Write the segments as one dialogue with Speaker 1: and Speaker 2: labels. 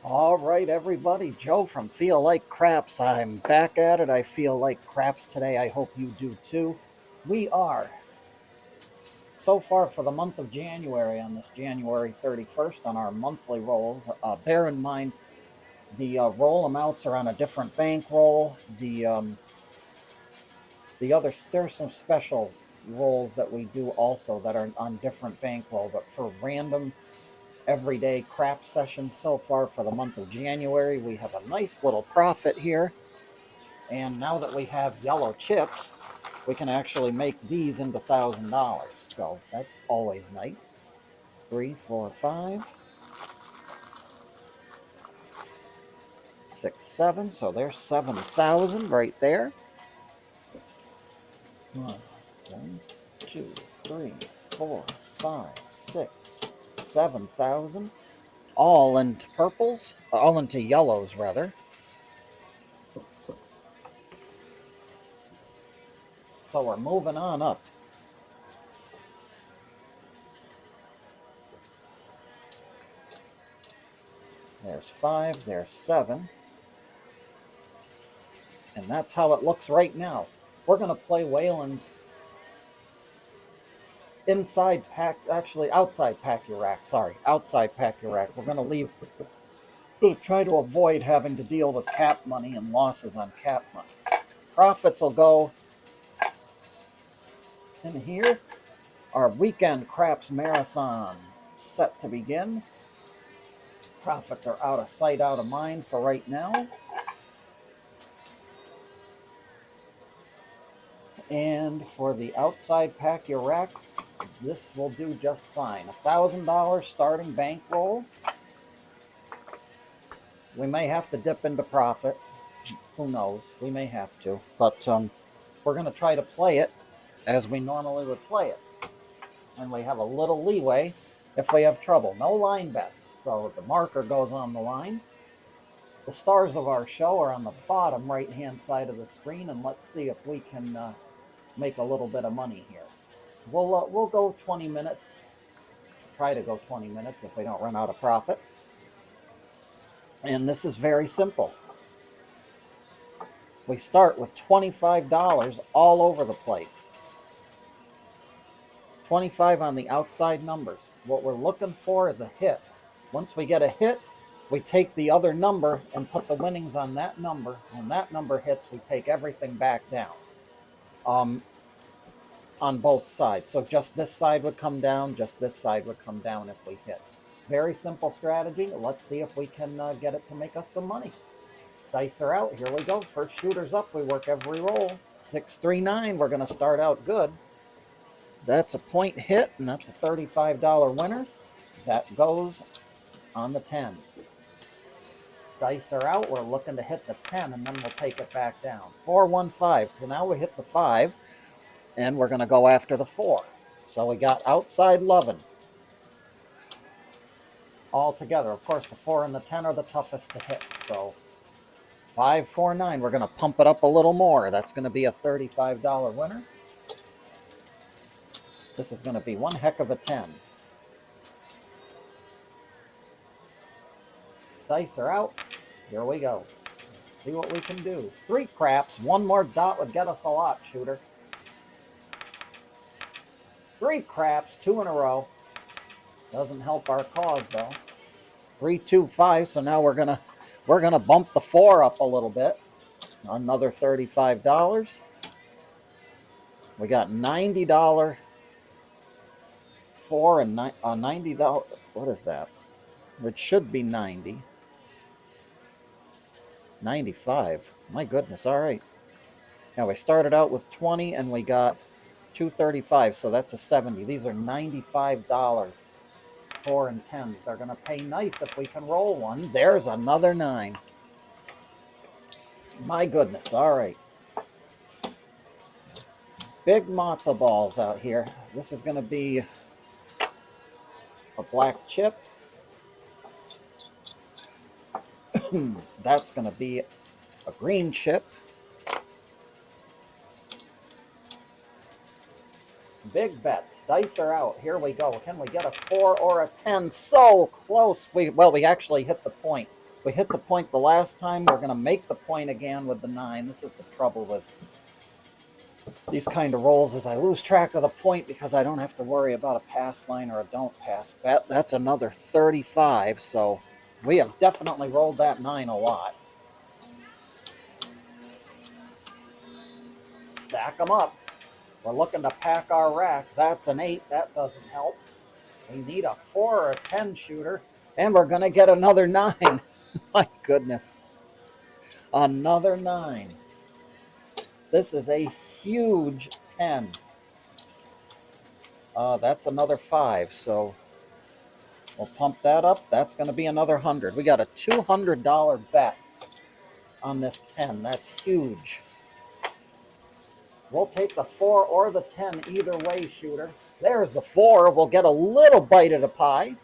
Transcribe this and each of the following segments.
Speaker 1: All right, everybody. Joe from Feel Like Craps. I'm back at it. I feel like craps today. I hope you do too. We are so far for the month of January on this January 31st on our monthly rolls. Bear in mind the roll amounts are on a different bankroll. The other there's some special rolls that we do also that are on different bankroll, but for random everyday crap sessions so far for the month of January, we have a nice little profit here. And now that we have yellow chips, we can actually make these into $1,000. So that's always nice. 3, 4, 5, 6, 7. So there's 7,000 right there. 1, 2, 3, 4, 5, 6, 7,000. All into purples, all into yellows rather. So we're moving on up. There's 5, there's 7. And that's how it looks right now. We're going to play Waylon's inside pack, actually outside pack your rack. Sorry, outside pack your rack. We're going to leave, going to try to avoid having to deal with cap money and losses on cap money. Profits will go in here. Our weekend craps marathon set to begin. Profits are out of sight, out of mind for right now. And for the outside pack your rack, this will do just fine. $1,000 starting bankroll. We may have to dip into profit. Who knows? We may have to. But we're going to try to play it as we normally would play it. And we have a little leeway if we have trouble. No line bets. So the marker goes on the line. The stars of our show are on the bottom right-hand side of the screen. And let's see if we can make a little bit of money here. We'll go 20 minutes. Try to go 20 minutes if we don't run out of profit. And this is very simple. We start with $25 all over the place. 25 on the outside numbers. What we're looking for is a hit. Once we get a hit, we take the other number and put the winnings on that number. When that number hits, we take everything back down on both sides. So just this side would come down, just this side would come down if we hit. Very simple strategy. Let's see if we can get it to make us some money. Dice are out. Here we go. First shooter's up. We work every roll. 639. We're going to start out good. That's a point hit, and that's a $35 winner. That goes on the 10. Dice are out. We're looking to hit the 10, and then we'll take it back down. 415. So now we hit the 5, and we're going to go after the 4. So we got outside loving all together. Of course, the 4 and the 10 are the toughest to hit. So 549. We're going to pump it up a little more. That's going to be a $35 winner. This is going to be one heck of a 10. Dice are out. Here we go. See what we can do. 3 craps. One more dot would get us a lot, shooter. 3 craps, 2 in a row. Doesn't help our cause though. 325. So now we're gonna bump the 4 up a little bit. Another $35. We got $90 4 and $90. What is that? It should be 90. 95. My goodness. All right. Now we started out with 20 and we got 235. So that's a 70. These are $95 4 and 10s. They're going to pay nice if we can roll one. There's another 9. My goodness. All right. Big matzo balls out here. This is going to be a black chip. That's going to be a green chip. Big bets. Dice are out. Here we go. Can we get a 4 or a 10? So close. We actually hit the point. We hit the point the last time. We're going to make the point again with the 9. This is the trouble with these kind of rolls, is I lose track of the point because I don't have to worry about a pass line or a don't pass bet. That's another 35, so we have definitely rolled that 9 a lot. Stack them up. We're looking to pack our rack. That's an 8. That doesn't help. We need a 4 or a 10 shooter, and we're going to get another 9. My goodness. Another 9. This is a huge 10. That's another 5, so we'll pump that up. That's going to be another 100. We got a $200 bet on this 10. That's huge. We'll take the 4 or the 10 either way, shooter. There's the 4. We'll get a little bite of the pie.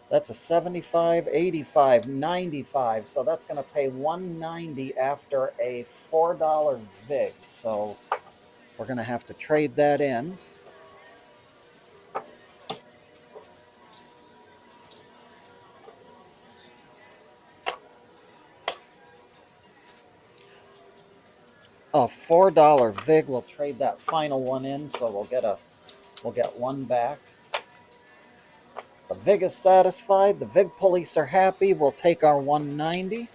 Speaker 1: That's a 75, 85, 95. So that's going to pay $190 after a $4 VIG. So we're going to have to trade that in. A $4 VIG. We'll trade that final one in, so we'll get 1 back. The VIG is satisfied. The VIG police are happy. We'll take our 190.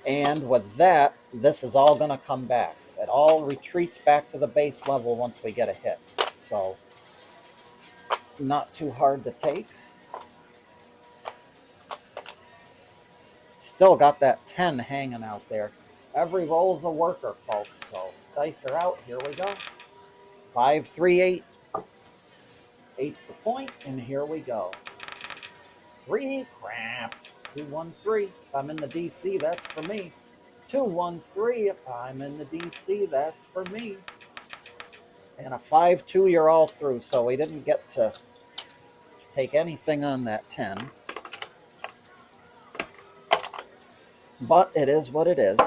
Speaker 1: And with that, this is all going to come back. It all retreats back to the base level once we get a hit. So, not too hard to take. Still got that 10 hanging out there. Every roll's a worker, folks. So, dice are out. Here we go. 5, 3, 8. 8's the point, and here we go. 3 craps. 2, 1, 3. If I'm in the DC, that's for me. 2, 1, 3. If I'm in the DC, that's for me. And a 5, 2, you're all through. So we didn't get to take anything on that 10. But it is what it is.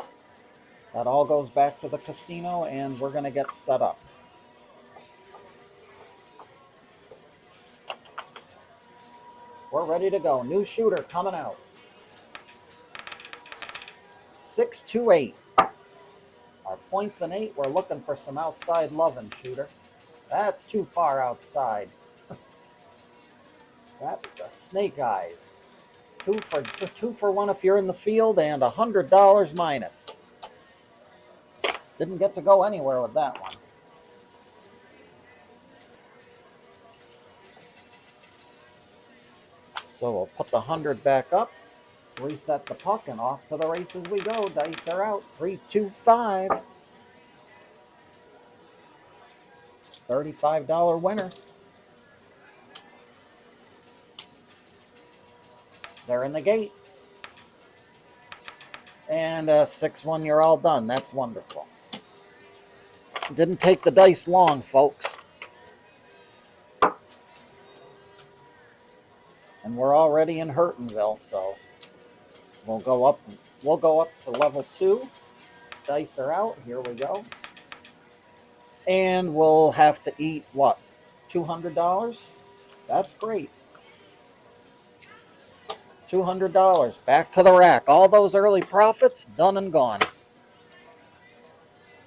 Speaker 1: That all goes back to the casino, and we're going to get set up. We're ready to go. New shooter coming out. 6, 2, 8. Our point's an 8. We're looking for some outside loving, shooter. That's too far outside. That's a snake eyes. 2 for 1 if you're in the field, and $100 minus. Didn't get to go anywhere with that one. So we'll put the 100 back up, reset the puck, and off to the races we go. Dice are out. 3, 2, 5. $35 winner. They're in the gate. And 6-1, you're all done. That's wonderful. Didn't take the dice long, folks. And we're already in Hurtonville, so we'll go up to level 2. Dice are out. Here we go. And we'll have to eat what? $200? That's great. $200 back to the rack. All those early profits done and gone.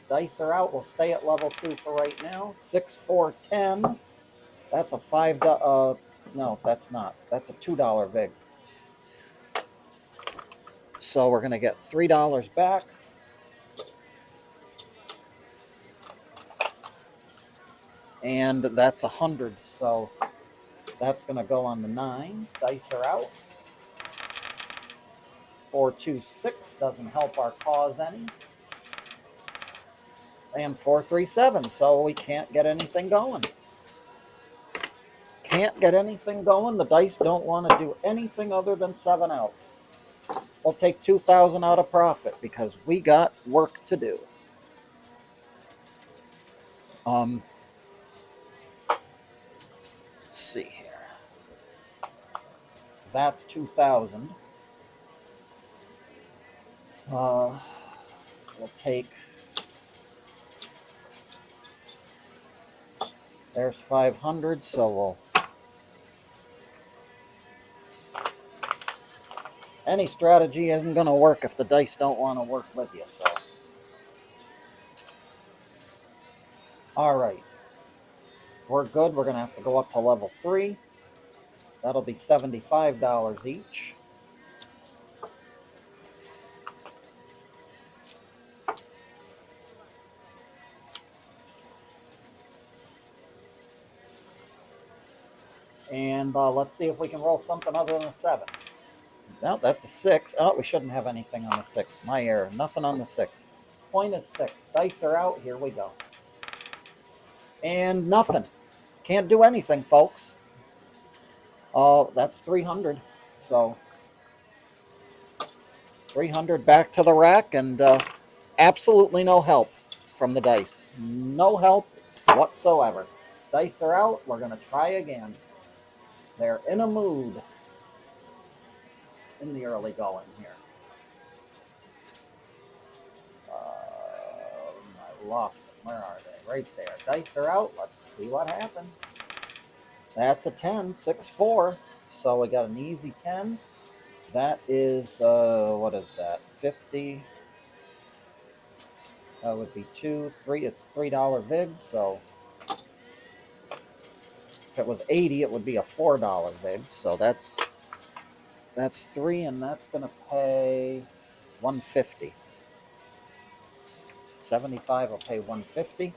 Speaker 1: Dice are out. We'll stay at level 2 for right now. 6, 4, 10. That's a $5. No, that's not. That's a $2 VIG. So we're going to get $3 back. And that's 100. So that's going to go on the 9. Dice are out. 4, 2, 6 doesn't help our cause any. And 4, 3, 7. So we can't get anything going. Can't get anything going. The dice don't want to do anything other than 7 out. We'll take 2,000 out of profit because we got work to do. Let's see here. That's 2,000. We'll take. There's 500, so we'll Any strategy isn't going to work if the dice don't want to work with you. So, all right, we're good. We're going to have to go up to level 3. That'll be $75 each. And let's see if we can roll something other than a 7. No, that's a 6. Oh, we shouldn't have anything on the 6. My error. Nothing on the 6. Point is 6. Dice are out. Here we go. And nothing. Can't do anything, folks. Oh, that's 300. So 300 back to the rack, and absolutely no help from the dice. No help whatsoever. Dice are out. We're going to try again. They're in a mood in the early going here. I lost them. Where are they? Right there. Dice are out. Let's see what happens. That's a 10, 6-4. So we got an easy 10. That is, what is that? 50. That would be 2, 3. It's $3 VIG. So if it was 80, it would be a $4 VIG. So that's 3, and that's going to pay 150. 75 will pay 150,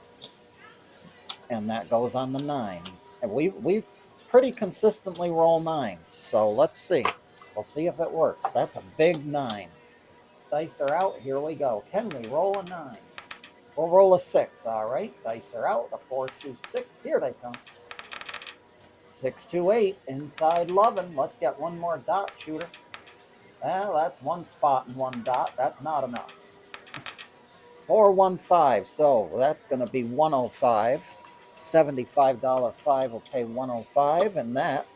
Speaker 1: and that goes on the 9. And we pretty consistently roll 9s, so let's see. We'll see if it works. That's a big 9. Dice are out. Here we go. Can we roll a 9? We'll roll a 6. All right. Dice are out. A 4, 2, 6. Here they come. 6, 2, 8. Inside loving. Let's get one more dot shooter. Well, that's one spot and one dot. That's not enough. 4, 1, 5. So that's going to be 105. $75 5 will pay 105, and that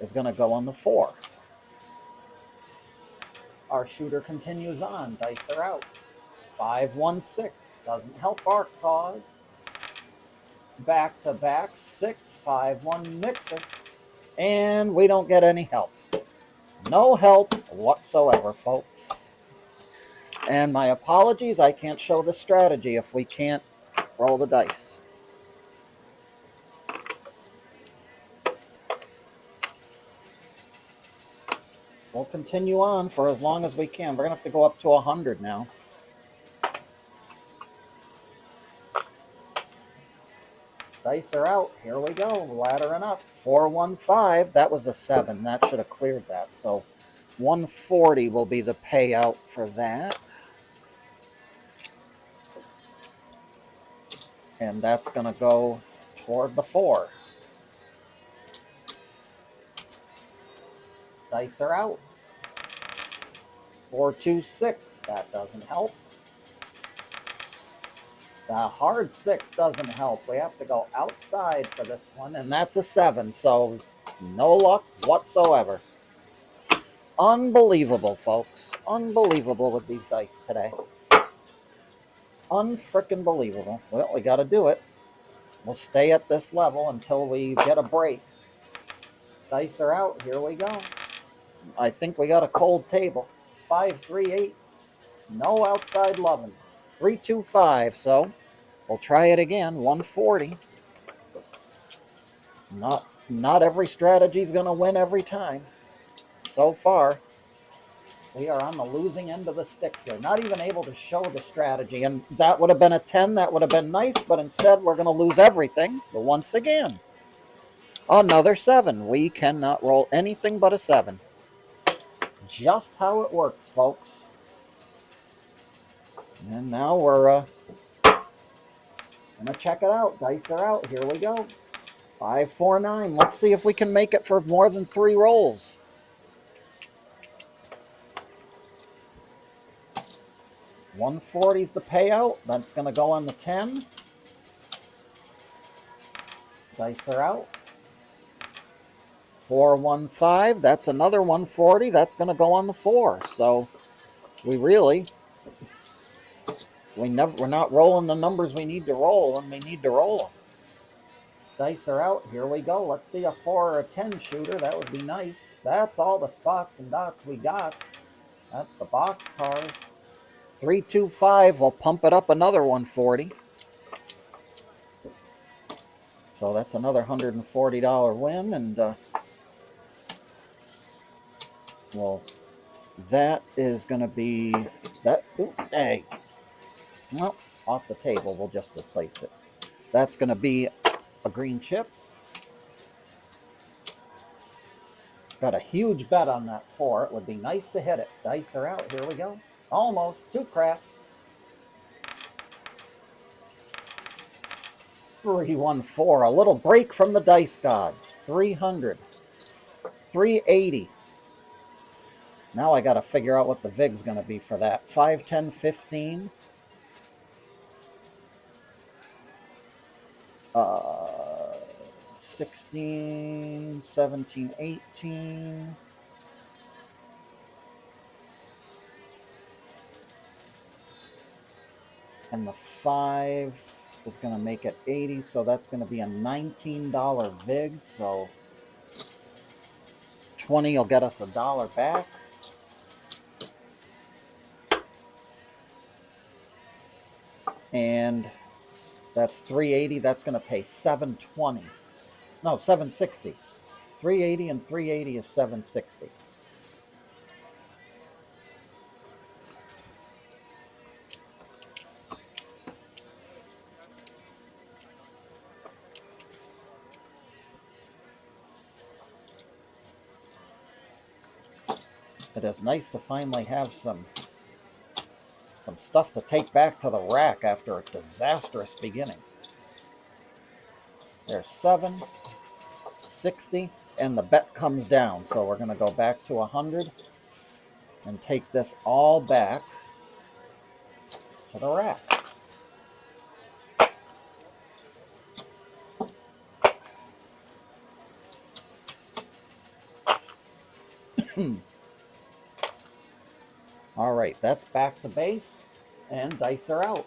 Speaker 1: is going to go on the 4. Our shooter continues on. Dice are out. 5, 1, 6. Doesn't help our cause. Back to back. 6, 5, 1 mixer. And we don't get any help. No help whatsoever, folks. And my apologies, I can't show the strategy if we can't roll the dice. We'll continue on for as long as we can. We're going to have to go up to 100 now. Dice are out. Here we go. Laddering up. 4, 1, 5. That was a 7. That should have cleared that. So 140 will be the payout for that. And that's going to go toward the 4. Dice are out. 4, 2, 6. That doesn't help. The hard 6 doesn't help. We have to go outside for this one, and that's a 7. So no luck whatsoever. Unbelievable, folks. Unbelievable with these dice today. Unfrickin' believable. Well, we got to do it. We'll stay at this level until we get a break. Dice are out. Here we go. I think we got a cold table. 5, 3, 8. No outside loving. 3, 2, 5. So we'll try it again. 140. Not every strategy is going to win every time. So far, we are on the losing end of the stick here. Not even able to show the strategy. And that would have been a 10. That would have been nice. But instead, we're going to lose everything once again. Another 7. We cannot roll anything but a 7. Just how it works, folks. And now we're gonna check it out. Dice are out. Here we go. 5, 4, 9. Let's see if we can make it for more than 3 rolls. $140 is the payout. That's gonna go on the 10. Dice are out. 4, 1, 5. That's another 140. That's gonna go on the 4. So we're not rolling the numbers we need to roll, and we need to roll them. Dice are out. Here we go. Let's see a 4 or a 10 shooter. That would be nice. That's all the spots and dots we got. That's the box cars. 325. We'll pump it up another 140. So that's another $140 win. And well, that is going to be that. Ooh, hey. Nope. Off the table. We'll just replace it. That's going to be a green chip. Got a huge bet on that 4. It would be nice to hit it. Dice are out. Here we go. Almost. 2 craps. 314. A little break from the dice gods. 300. 380. Now I got to figure out what the VIG's going to be for that. 5, 10, 15. 16, 17, 18. And the 5 is going to make it 80, so that's going to be a $19 VIG. So 20 will get us $1 back. And that's 380. That's going to pay 720. No, 760. 380 and 380 is 760. It is nice to finally have some stuff to take back to the rack after a disastrous beginning. There's 7, 60, and the bet comes down. So we're going to go back to 100 and take this all back to the rack. All right, that's back to base, and dice are out.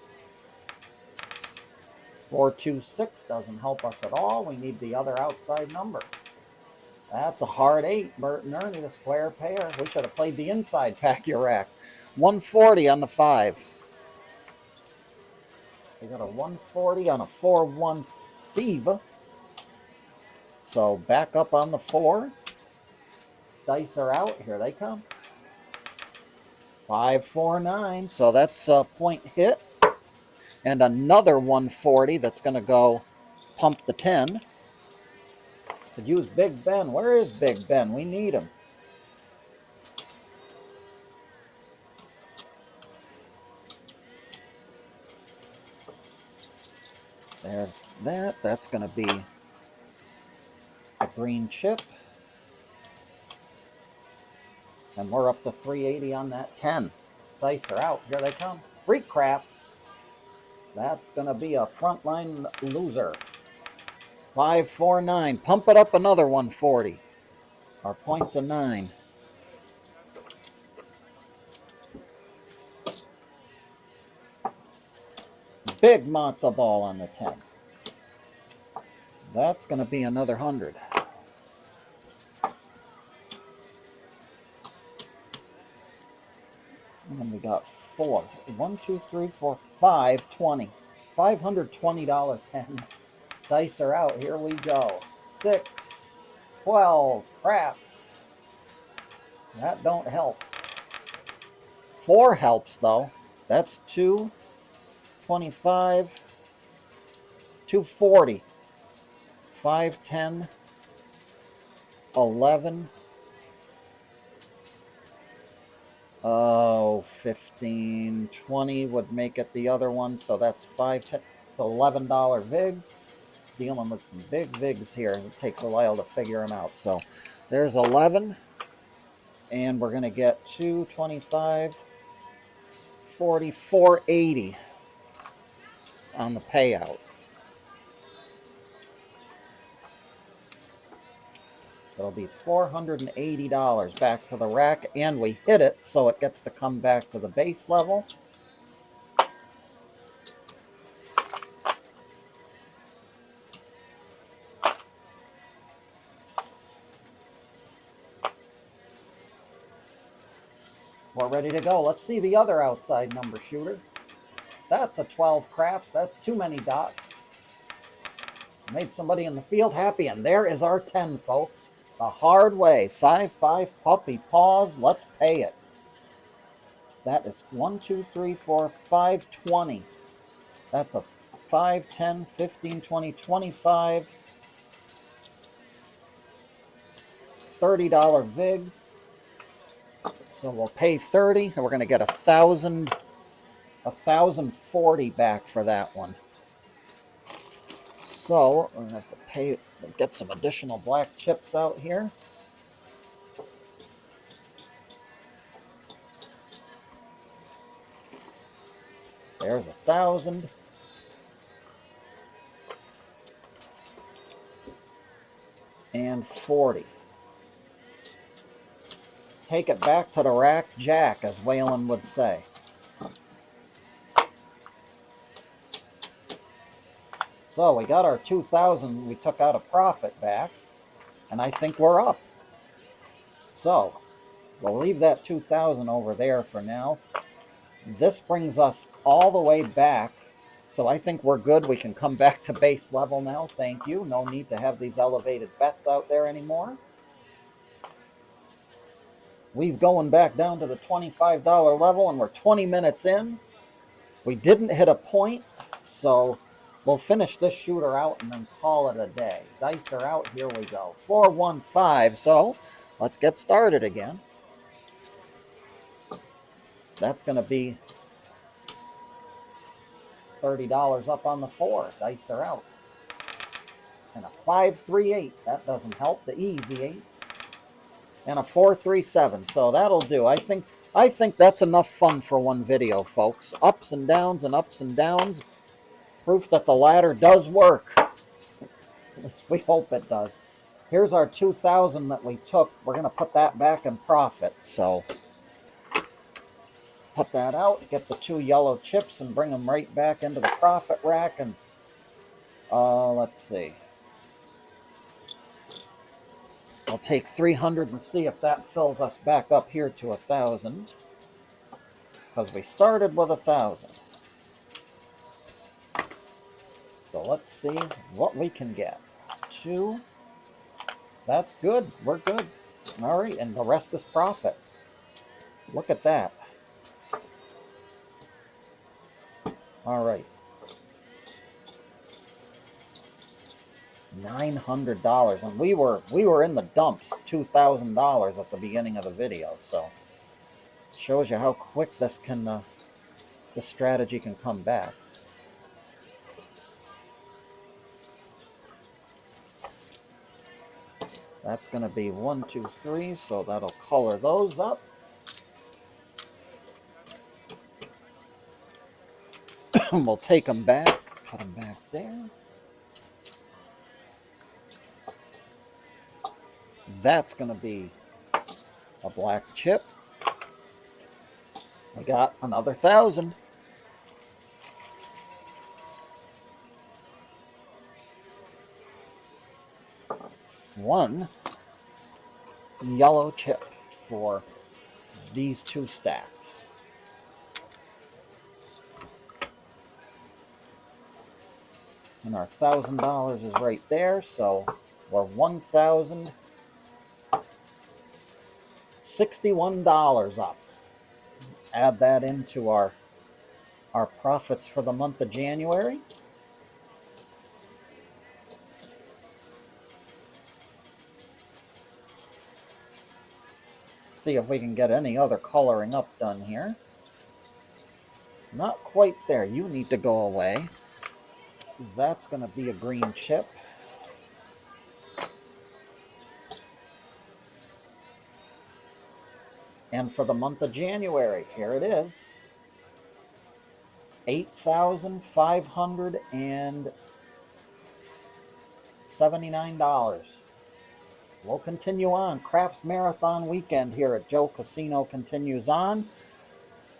Speaker 1: 426 doesn't help us at all. We need the other outside number. That's a hard 8, Bert and Ernie, the square pair. We should have played the inside pack your rack. 140 on the 5. We got a 140 on a 4-1 thief. So back up on the 4. Dice are out. Here they come. 549. So that's a point hit. And another 140 that's going to go pump the 10. Could use Big Ben. Where is Big Ben? We need him. There's that. That's going to be a green chip. And we're up to 380 on that 10. Dice are out. Here they come. Freak craps. That's going to be a frontline loser. 549. Pump it up another 140. Our points are 9. Big matzo ball on the 10. That's going to be another 100. And we got 4. 1, 2, 3, 4, 5, 20. $520 10. Dice are out. Here we go. 6, 12. Craps. That don't help. 4 helps, though. That's 2, 25, 240. 5, 10, 11. Oh, 15, 20 would make it the other one. So that's 5, 10. It's $11 VIG. Dealing with some big VIGs here. It takes a while to figure them out. So there's 11. And we're going to get 2, 25, 40, 480 on the payout. It'll be $480 back to the rack, and we hit it, so it gets to come back to the base level. We're ready to go. Let's see the other outside number shooter. That's a 12 craps. That's too many dots. Made somebody in the field happy, and there is our 10, folks. The hard way. 5-5 puppy paws. Let's pay it. That is 1, 2, 3, 4, 5, 20. That's a 5, 10, 15, 20, 25, $30 vig. So we'll pay 30, and we're going to get 1,040 back for that one. So we're going to have to pay, get some additional black chips out here. There's 1,000. And 40. Take it back to the rack, Jack, as Waylon would say. So we got our 2,000 we took out a profit back, and I think we're up. So we'll leave that 2,000 over there for now. This brings us all the way back. So I think we're good. We can come back to base level now. Thank you. No need to have these elevated bets out there anymore. We's going back down to the $25 level, and we're 20 minutes in. We didn't hit a point, so we'll finish this shooter out and then call it a day. Dice are out. Here we go. 415. So let's get started again. That's going to be $30 up on the 4. Dice are out. And a 538. That doesn't help. The easy 8. And a 437. So that'll do. I think that's enough fun for one video, folks. Ups and downs and ups and downs. Proof that the ladder does work. We hope it does. Here's our 2,000 that we took. We're going to put that back in profit. So put that out, get the 2 yellow chips and bring them right back into the profit rack. And let's see. I'll take 300 and see if that fills us back up here to 1,000. Because we started with 1,000. So let's see what we can get. 2. That's good. We're good. All right, and the rest is profit. Look at that. All right. $900, and we were in the dumps, $2,000 at the beginning of the video. So it shows you how quick this strategy can come back. That's going to be 1, 2, 3, so that'll color those up. We'll take them back, put them back there. That's going to be a black chip. We got another 1,000. One yellow chip for these 2 stacks. And our $1,000 is right there, so we're $1,061 up. Add that into our profits for the month of January. See if we can get any other coloring up done here. Not quite there. You need to go away. That's going to be a green chip. And for the month of January, here it is. $8,579. We'll continue on. Craps Marathon weekend here at Joe Casino continues on.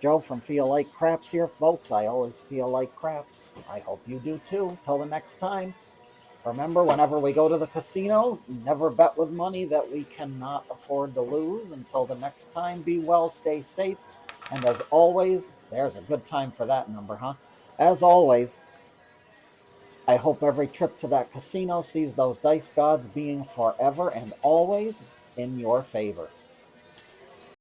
Speaker 1: Joe from Feel Like Craps here, folks. I always feel like craps. I hope you do too. Till the next time. Remember, whenever we go to the casino, never bet with money that we cannot afford to lose. Until the next time, be well, stay safe. And as always, there's a good time for that number, huh? As always, I hope every trip to that casino sees those dice gods being forever and always in your favor.